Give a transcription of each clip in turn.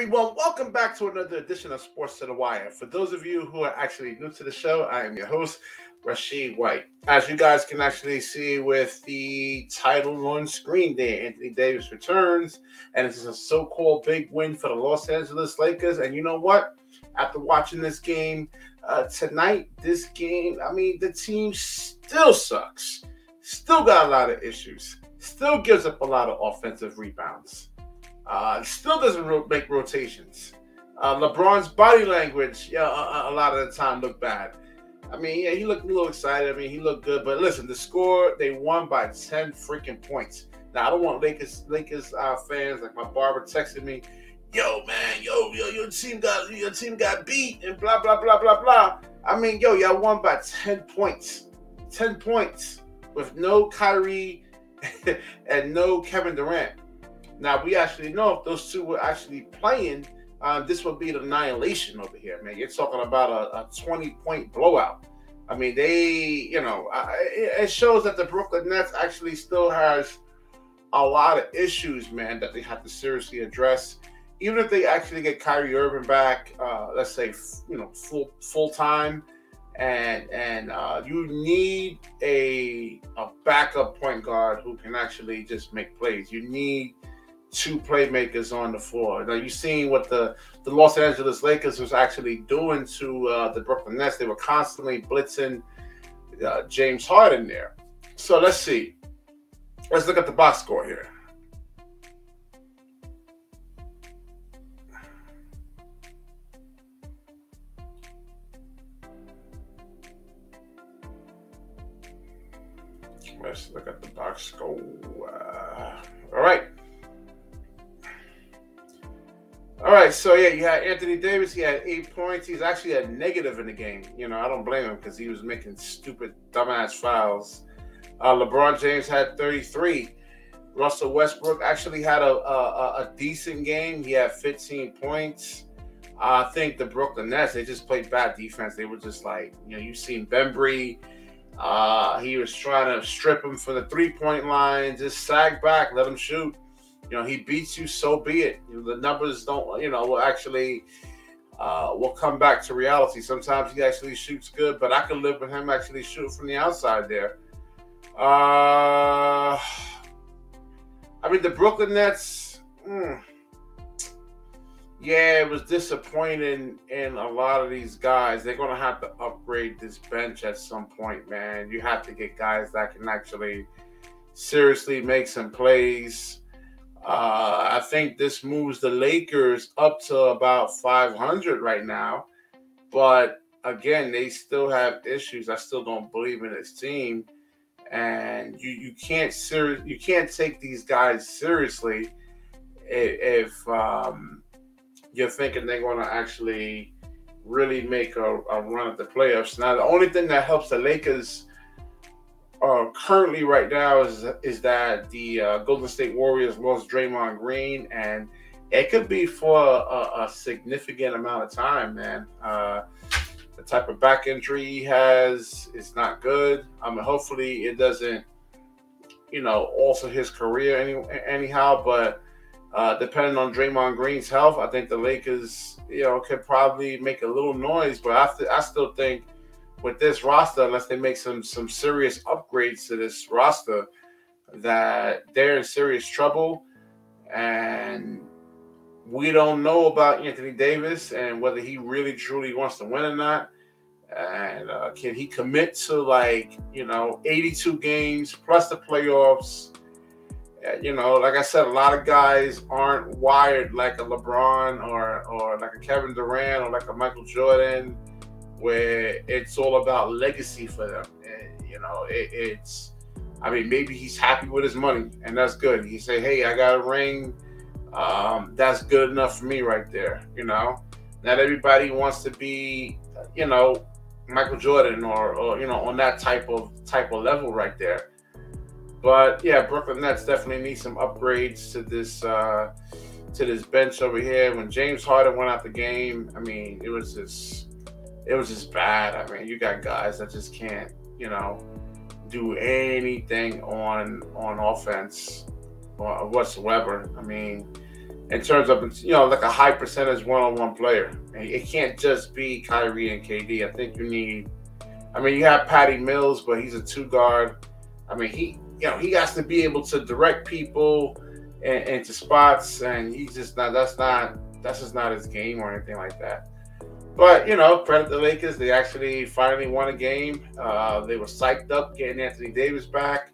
Well, welcome back to another edition of Sports to the Wire. For those of you who are actually new to the show, I am your host, Rashid White. As you guys can actually see with the title on screen there, Anthony Davis returns, and this is a so-called big win for the Los Angeles Lakers. And you know what? After watching this game tonight, the team still sucks. Still got a lot of issues. Still gives up a lot of offensive rebounds. Still doesn't make rotations. LeBron's body language, a lot of the time looked bad. He looked a little excited. He looked good. But listen, the score, they won by 10 freaking points. Now, I don't want Lakers fans, like my barber texting me, yo, man, your team got beat and blah, blah, blah, blah, blah. Y'all won by 10 points. 10 points with no Kyrie and no Kevin Durant. Now, we actually know if those two were actually playing, this would be the annihilation over here, man. You're talking about a 20-point blowout. It shows that the Brooklyn Nets actually still has a lot of issues, man, that they have to seriously address. Even if they actually get Kyrie Irving back, let's say, full time, and you need a backup point guard who can actually just make plays. You need two playmakers on the floor. Now, you've seen what the Los Angeles Lakers was actually doing to the Brooklyn Nets. They were constantly blitzing James Harden there. So let's see. Let's look at the box score here. Let's look at the box score. All right. So you had Anthony Davis. He had 8 points. He's actually a negative in the game. I don't blame him because he was making stupid, dumbass fouls. LeBron James had 33. Russell Westbrook actually had a decent game. He had 15 points. I think the Brooklyn Nets, they just played bad defense. They were just like, you've seen Bembry. He was trying to strip him for the three-point line. Just sag back, let him shoot. He beats you, so be it. The numbers don't, will come back to reality. Sometimes he actually shoots good, but I can live with him actually shooting from the outside there. The Brooklyn Nets, it was disappointing in a lot of these guys. They're going to have to upgrade this bench at some point, man. You have to get guys that can actually seriously make some plays. I think this moves the Lakers up to about 500 right now. But again, they still have issues. I still don't believe in this team. And you can't take these guys seriously if you're thinking they're going to actually really make a run at the playoffs. Now, the only thing that helps the Lakers currently right now is that the Golden State Warriors lost Draymond Green, and it could be for a significant amount of time, man. The type of back injury he has is not good. Hopefully it doesn't, alter his career anyhow. But depending on Draymond Green's health, I think the Lakers, could probably make a little noise. But I still think with this roster, unless they make some serious upgrades to this roster, that they're in serious trouble. And we don't know about Anthony Davis and whether he really truly wants to win or not. And can he commit to 82 games plus the playoffs? Like I said, a lot of guys aren't wired like a LeBron or like a Kevin Durant or like a Michael Jordan, where it's all about legacy for them. And, maybe he's happy with his money, and that's good. He say, hey, I got a ring. That's good enough for me right there. Not everybody wants to be, Michael Jordan or on that type of level right there. But yeah, Brooklyn Nets definitely need some upgrades to this bench over here. When James Harden went out the game, it was just bad. You got guys that just can't, do anything on offense whatsoever. in terms of, like a high percentage one-on-one player. And it can't just be Kyrie and KD. I think you need. I mean, you have Patty Mills, but he's a two guard. I mean, he has to be able to direct people into spots, and he's just not. That's just not his game or anything like that. But credit the Lakers. They actually finally won a game. They were psyched up getting Anthony Davis back,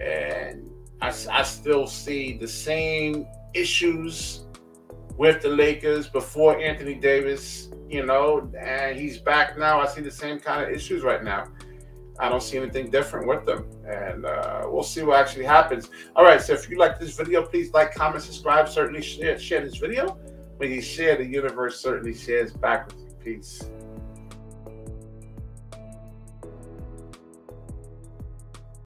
and I still see the same issues with the Lakers before Anthony Davis. And he's back now. I see the same kind of issues right now. I don't see anything different with them, and we'll see what actually happens. All right, so if you like this video, please like, comment, subscribe. Certainly share this video. When you share, the universe certainly shares back with you. Peace.